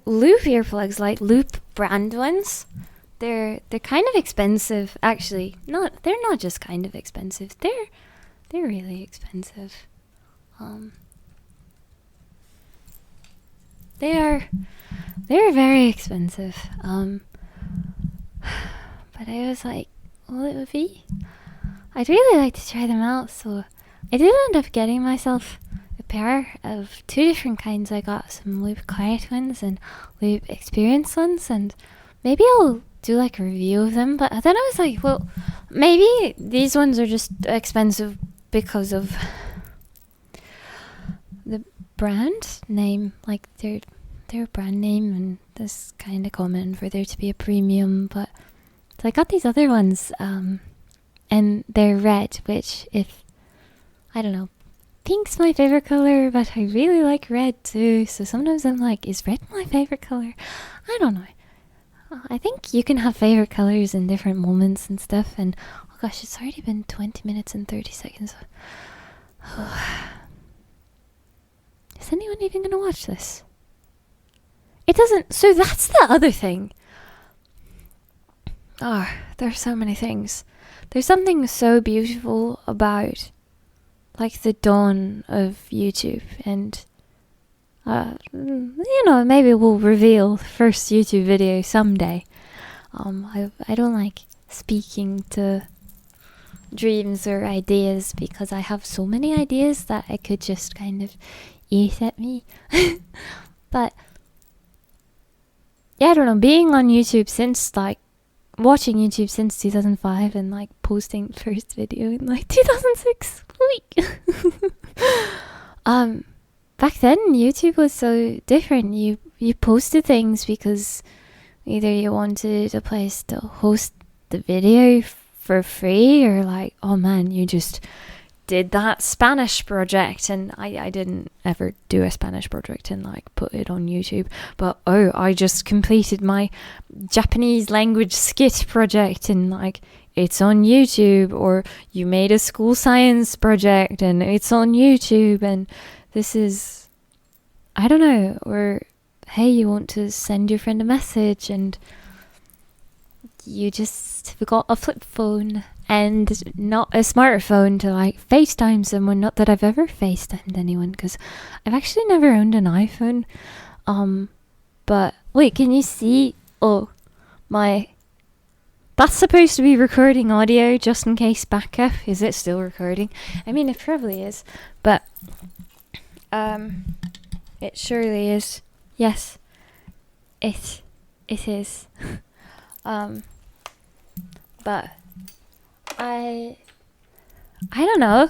loop earplugs, like Loop brand ones, they're kind of expensive. Actually, they're not just kind of expensive. They're really expensive. They're very expensive. but I was like, well, it would be. I'd really like to try them out, so I did end up getting myself a pair of two different kinds. I got some Loop Quiet ones and Loop Experience ones, and maybe I'll do like a review of them. But then I was like, well, maybe these ones are just expensive because of the brand name, like their brand name, and this kind of common for there to be a premium. But so I got these other ones, and they're red, which, if I don't know, pink's my favorite color, but I really like red too. So sometimes I'm like, is red my favorite color? I don't know. I think you can have favorite colors in different moments and stuff. And oh gosh, it's already been 20 minutes and 30 seconds. Is anyone even gonna watch this? It doesn't. So that's the other thing. There's so many things. There's something so beautiful about like the dawn of YouTube, and maybe we'll reveal the first YouTube video someday. I don't like speaking to dreams or ideas because I have so many ideas that I could just kind of eat at me. But yeah, I don't know, being on YouTube since watching YouTube since 2005 and like posting the first video in like 2006. Back then YouTube was so different. You posted things because either you wanted a place to host the video for free, or like, oh man, you just did that Spanish project. And I didn't ever do a Spanish project and like put it on YouTube, but I just completed my Japanese language skit project and like it's on YouTube. Or you made a school science project and it's on YouTube. And this is, I don't know. Or hey, you want to send your friend a message and you just got a flip phone and not a smartphone to like FaceTime someone. Not that I've ever FaceTimed anyone, because I've actually never owned an iPhone. But wait, can you see? Oh, that's supposed to be recording audio just in case backup. Is it still recording? I mean, it probably is, but it surely is. Yes, it is. But I don't know.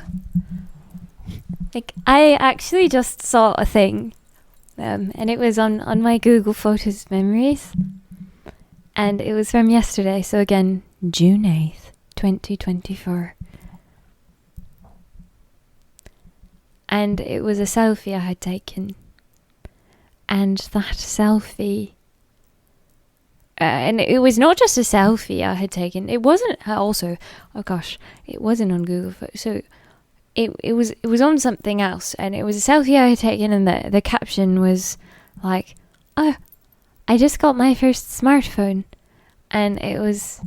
Like, I actually just saw a thing, and it was on my Google Photos memories, and it was from yesterday. So again, June 8th, 2024. And it was a selfie I had taken, and that selfie. And it was not just a selfie I had taken. It wasn't also. Oh gosh, it wasn't on Google Photos. So it was on something else, and it was a selfie I had taken, and the caption was like, "Oh, I just got my first smartphone," and it was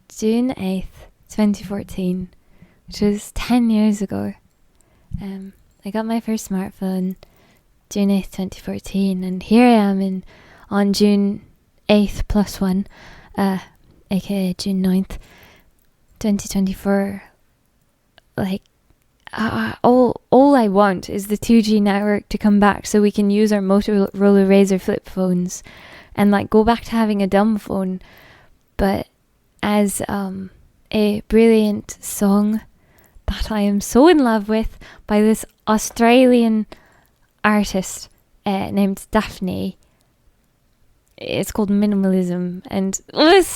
June 8th, 2014, which was 10 years ago. I got my first smartphone June 8th, 2014, and here I am on June 8th plus 1, aka June 9th, 2024. Like, all I want is the 2G network to come back so we can use our Motorola Razr flip phones and like go back to having a dumb phone. But as a brilliant song that I am so in love with by this Australian artist named Daphne, it's called Minimalism, and it's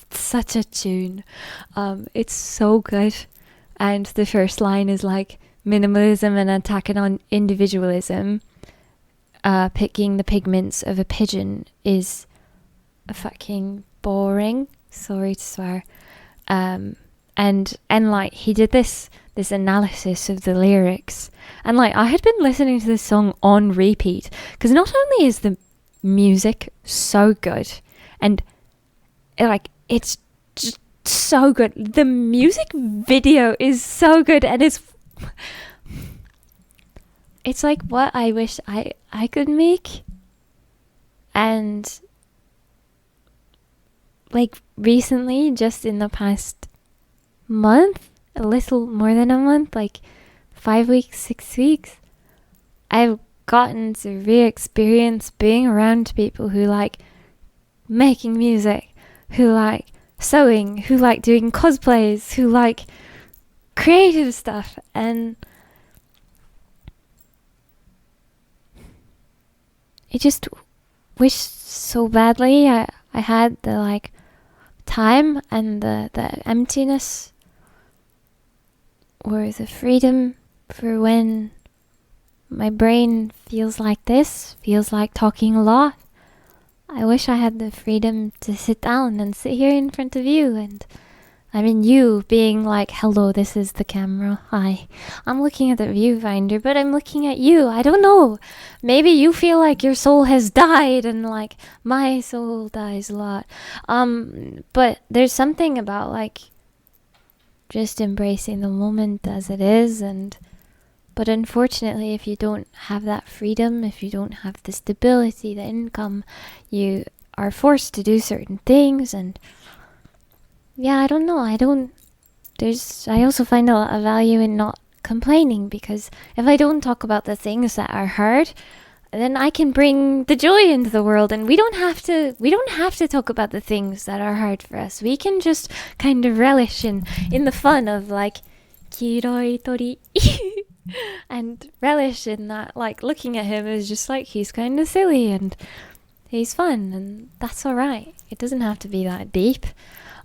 such a tune. It's so good. And the first line is like, minimalism and attacking on individualism, picking the pigments of a pigeon is fucking boring. Sorry to swear. And like he did this analysis of the lyrics, and like I had been listening to this song on repeat because not only is the music so good, and it's just so good, the music video is so good, and it's like what I wish I could make. And like recently, just in the past month, a little more than a month, like 5 weeks, 6 weeks, I've gotten to re-experience being around people who like making music, who like sewing, who like doing cosplays, who like creative stuff. And I just wish so badly I had the like time and the emptiness or the freedom for when my brain feels like this, feels like talking a lot. I wish I had the freedom to sit down and sit here in front of you, and I mean you being like, hello, this is the camera, hi. I'm looking at the viewfinder, but I'm looking at you. I don't know. Maybe you feel like your soul has died and like my soul dies a lot. But there's something about like just embracing the moment as it is. But unfortunately, if you don't have that freedom, if you don't have the stability, the income, you are forced to do certain things. And yeah, I don't know. I also find a lot of value in not complaining, because if I don't talk about the things that are hard, then I can bring the joy into the world, and we don't have to talk about the things that are hard for us. We can just kind of relish in the fun of like kiroi tori and relish in that, like looking at him is just like he's kind of silly and he's fun, and that's all right. It doesn't have to be that deep.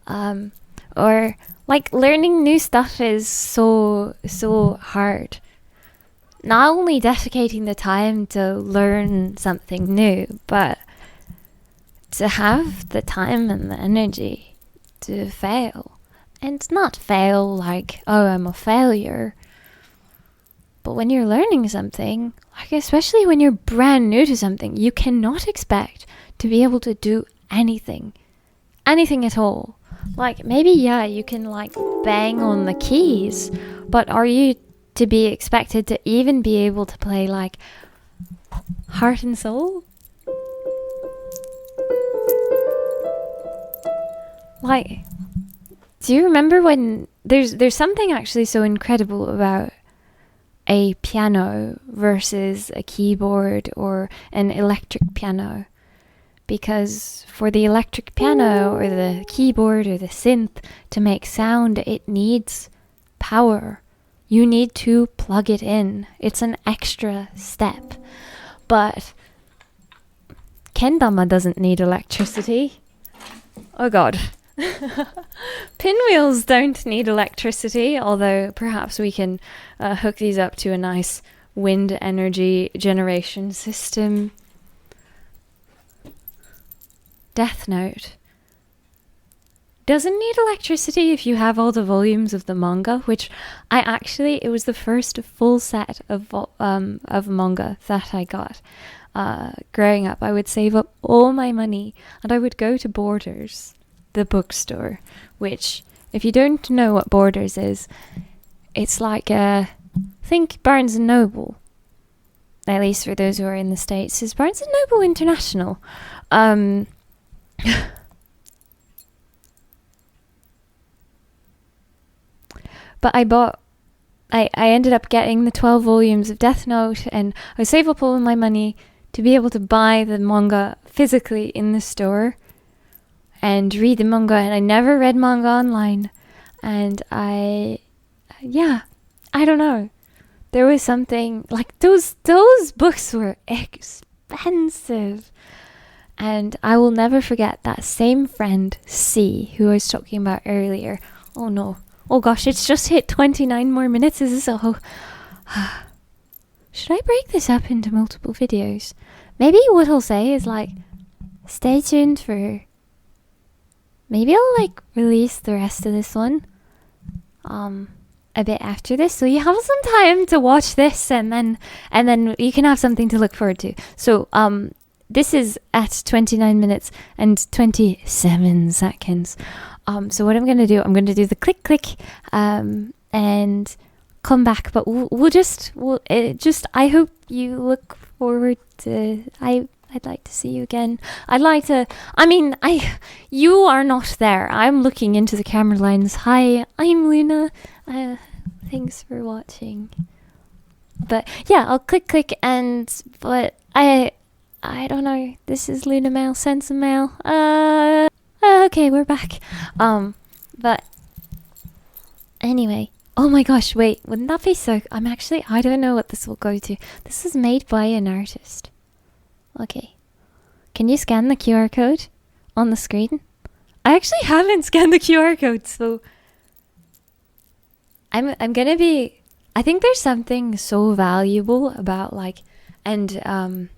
Or like learning new stuff is so hard. Not only dedicating the time to learn something new, but to have the time and the energy to fail. And not fail like, oh, I'm a failure. But when you're learning something, like especially when you're brand new to something, you cannot expect to be able to do anything at all. Like maybe, yeah, you can like bang on the keys, but are you to be expected to even be able to play like Heart and Soul? Like, do you remember when there's something actually so incredible about a piano versus a keyboard or an electric piano? Because for the electric piano or the keyboard or the synth to make sound, it needs power. You need to plug it in. It's an extra step. But kendama doesn't need electricity. Oh god. Pinwheels don't need electricity, although perhaps we can hook these up to a nice wind energy generation system. Death Note doesn't need electricity if you have all the volumes of the manga, which it was the first full set of manga that I got. Growing up, I would save up all my money and I would go to Borders, the bookstore, which, if you don't know what Borders is, it's like, think Barnes & Noble, at least for those who are in the States, is Barnes & Noble International. But I ended up getting the 12 volumes of Death Note, and I save up all my money to be able to buy the manga physically in the store and read the manga. And I never read manga online. And I don't know. There was something like those books were expensive. And I will never forget that same friend, C, who I was talking about earlier. Oh no. Oh gosh, it's just hit 29 more minutes. Is this all? Should I break this up into multiple videos? Maybe what I'll say is like, stay tuned for... Maybe I'll like release the rest of this one a bit after this, so you have some time to watch this, and then you can have something to look forward to. So this is at 29 minutes and 27 seconds. So what I'm going to do the click, and come back, but I hope you look forward to, I'd like to see you again. You are not there. I'm looking into the camera lens. Hi, I'm Luna. Thanks for watching. But yeah, I'll click but I don't know. This is Luna Mail, send some mail. Okay, we're back. But anyway. Oh my gosh, wait, wouldn't that be so... I don't know what this will go to. This is made by an artist. Okay. Can you scan the QR code on the screen? I actually haven't scanned the QR code, so... I'm gonna be... I think there's something so valuable about, like... And,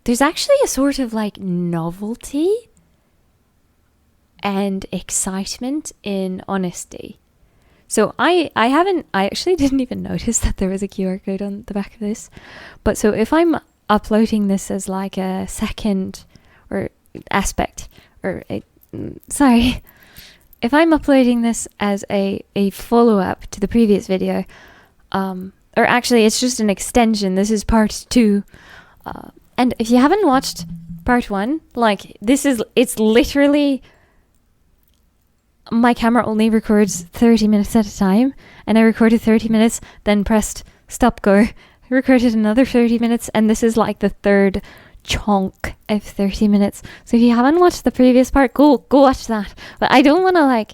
there's actually a sort of, like, novelty and excitement in honesty. So I actually didn't even notice that there was a QR code on the back of this. But so if I'm uploading this as like a second or aspect or if I'm uploading this as a follow-up to the previous video, or actually it's just an extension, this is part 2. And if you haven't watched part 1, like it's literally... My camera only records 30 minutes at a time, and I recorded 30 minutes, then pressed stop go, recorded another 30 minutes, and this is like the third chunk of 30 minutes. So if you haven't watched the previous part, go watch that. But I don't want to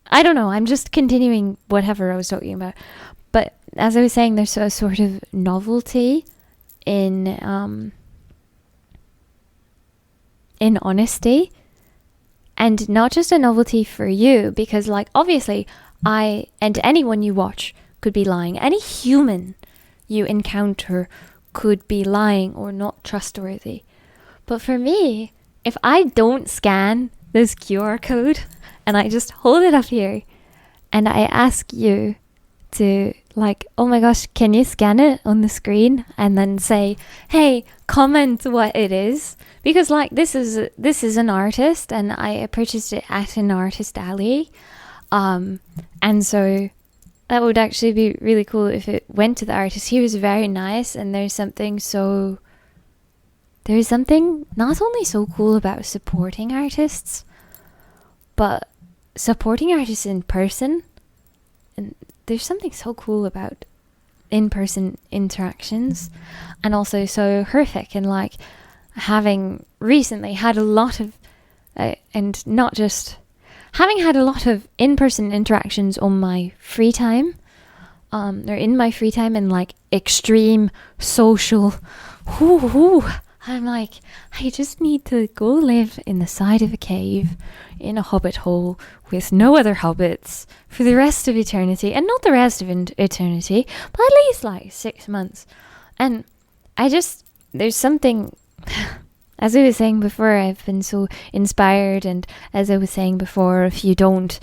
I don't know, I'm just continuing whatever I was talking about. But as I was saying, there's a sort of novelty in honesty. And not just a novelty for you, because like obviously I and anyone you watch could be lying. Any human you encounter could be lying or not trustworthy. But for me, if I don't scan this QR code and I just hold it up here and I ask you to like, oh my gosh, can you scan it on the screen and then say, hey, comment what it is, because like this is an artist and I purchased it at an artist alley, and so that would actually be really cool if it went to the artist. He was very nice, and there's something not only so cool about supporting artists, but supporting artists in person. And there's something so cool about in-person interactions, and also so horrific. And like having recently had a lot of and not just having had a lot of in-person interactions on my free time, or in my free time, and like extreme social I'm like, I just need to go live in the side of a cave in a hobbit hole with no other hobbits for the rest of eternity. And not the rest of eternity, but at least like 6 months. And there's something, as I was saying before, I've been so inspired. And as I was saying before, if you didn't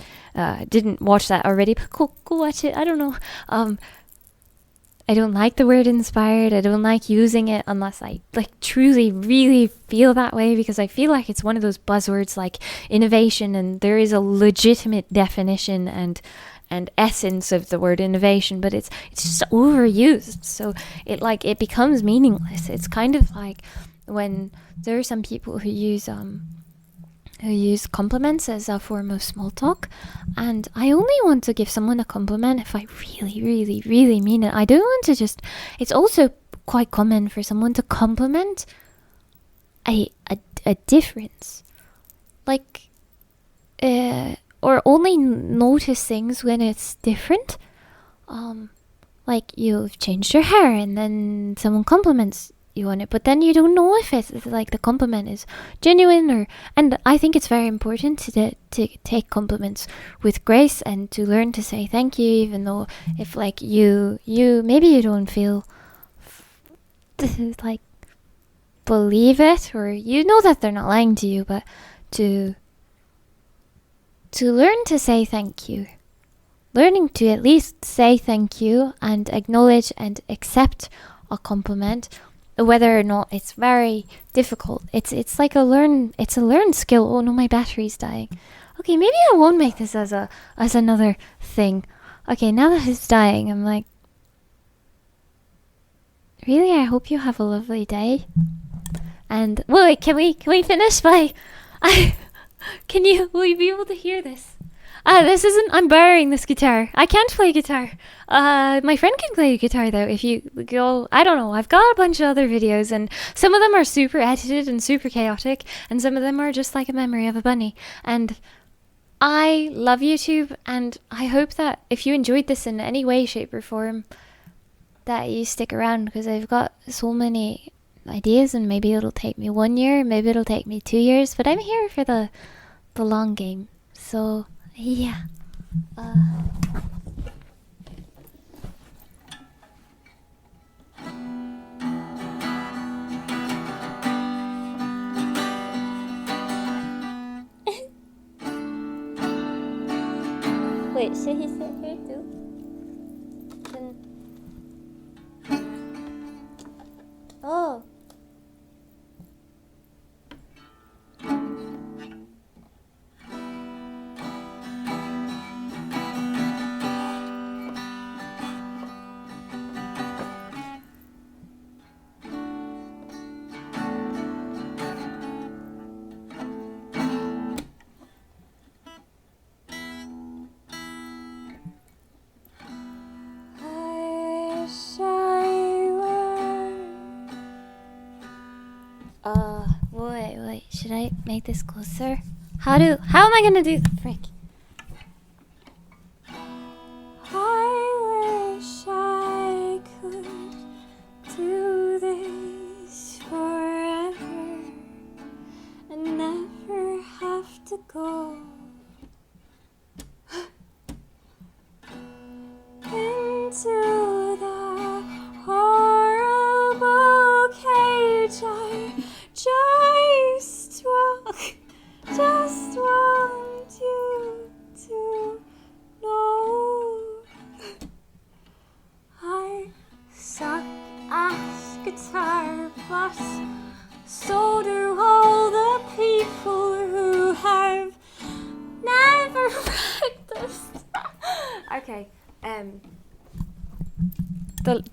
watch that already, but go watch it. I don't know. I don't like the word inspired. I don't like using it unless I like truly really feel that way, because I feel like it's one of those buzzwords like innovation, and there is a legitimate definition and essence of the word innovation, but it's just overused, so it becomes meaningless. It's kind of like when there are some people who use compliments as a form of small talk, and I only want to give someone a compliment if I really, really, really mean it. I don't want to just... It's also quite common for someone to compliment a difference, like, or only notice things when it's different. Like you've changed your hair, and then someone compliments you on it, but then you don't know if it's like the compliment is genuine and I think it's very important to take compliments with grace and to learn to say thank you, even though if like you maybe you don't feel like believe it, or you know that they're not lying to you, but to learn to say thank you, learning to at least say thank you and acknowledge and accept a compliment, whether or not it's very difficult. It's like a learned skill. Oh no, my battery's dying. Okay, maybe I won't make this as another thing. Okay, now that it's dying, I'm like, really, I hope you have a lovely day. And wait, can we finish by? Will you be able to hear this? This isn't. I'm borrowing this guitar. I can't play guitar. My friend can play guitar though. If you go, I don't know. I've got a bunch of other videos, and some of them are super edited and super chaotic, and some of them are just like a memory of a bunny. And I love YouTube, and I hope that if you enjoyed this in any way, shape, or form, that you stick around, because I've got so many ideas, and maybe it'll take me 1 year, maybe it'll take me 2 years, but I'm here for the long game. So yeah. Wait, should he sit here too? Oh. Wait, should I make this closer? How am I gonna do frick? I wish I could do this forever and never have to go into the horrible cage. I just want you to know I suck at guitar, but so do all the people who have never practiced. Okay, the